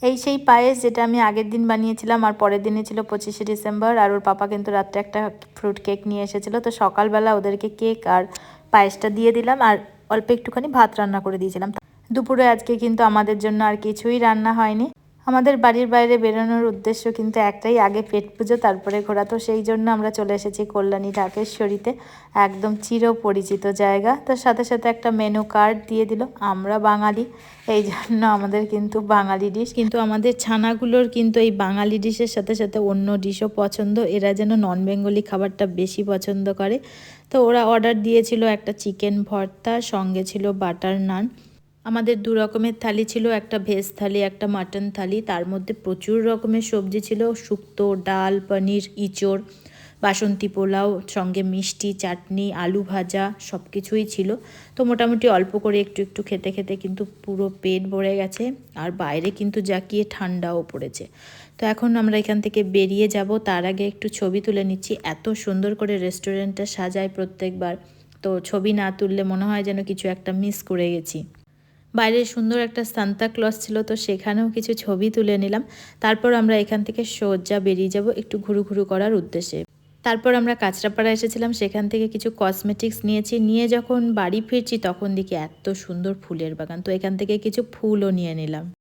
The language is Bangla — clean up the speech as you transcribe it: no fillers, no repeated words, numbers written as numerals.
এই সেই পায়েস যেটা আমি আগের দিন বানিয়েছিলাম, আর পরের দিনে ছিল 25শে ডিসেম্বর। আর ওর পাপা কিন্তু রাত্রে একটা ফ্রুট কেক নিয়ে এসেছিলো, তো সকালবেলা ওদেরকে কেক আর পায়েসটা দিয়ে দিলাম, আর অল্প একটুখানি ভাত রান্না করে দিয়েছিলাম। দুপুরে আজকে কিন্তু আমাদের জন্য আর কিছুই রান্না হয়নি। আমাদের বাড়ির বাইরে বেরোনোর উদ্দেশ্য কিন্তু একটাই, আগে পেট পুজো তারপরে ঘোরা। তো সেই জন্য আমরা চলে এসেছি কল্যাণী ঢাকেশ্বরীতে, একদম চিরপরিচিত জায়গা। তার সাথে সাথে একটা মেনু কার্ড দিয়ে দিল। আমরা বাঙালি, এই জন্য আমাদের কিন্তু বাঙালি ডিশ, কিন্তু আমাদের ছানাগুলোর কিন্তু এই বাঙালি ডিশের সাথে সাথে অন্য ডিশও পছন্দ। এরা যেন নন বেঙ্গলি খাবারটা বেশি পছন্দ করে। তো ওরা অর্ডার দিয়েছিল একটা চিকেন ভর্তা, সঙ্গে ছিল বাটার নান। আমাদের 2 রকমের থালি ছিল, একটা ভেজ থালি, একটা মাটন থালি। তার মধ্যে প্রচুর রকমের সবজি ছিল, শুক্তো, ডাল, পনির, ইঁচড়, বাসন্তী পোলাও, সঙ্গে মিষ্টি, চাটনি, আলু ভাজা, সব কিছুই ছিল। তো মোটামুটি অল্প করে একটু একটু খেতে খেতে কিন্তু পুরো পেট ভরে গেছে। আর বাইরে কিন্তু জাকিয়ে ঠান্ডাও পড়েছে। তো এখন আমরা এখান থেকে বেরিয়ে যাব, তার আগে একটু ছবি তুলে নিচ্ছি। এত সুন্দর করে রেস্টুরেন্টটা সাজায় প্রত্যেকবার, তো ছবি না তুললে মনে হয় যেন কিছু একটা মিস করে গেছি। বাইরে সুন্দর একটা সান্তা ক্লজ ছিল, তো সেখানেও কিছু ছবি তুলে নিলাম। তারপর আমরা এখান থেকে সোজা বেরিয়ে যাব একটু ঘুরু ঘুরু করার উদ্দেশ্যে। তারপর আমরা কাঁচরাপাড়া এসেছিলাম, সেখান থেকে কিছু কসমেটিক্স নিয়েছি। নিয়ে যখন বাড়ি ফিরছি তখন দেখি এত সুন্দর ফুলের বাগান, তো এখান থেকে কিছু ফুলও নিয়ে নিলাম।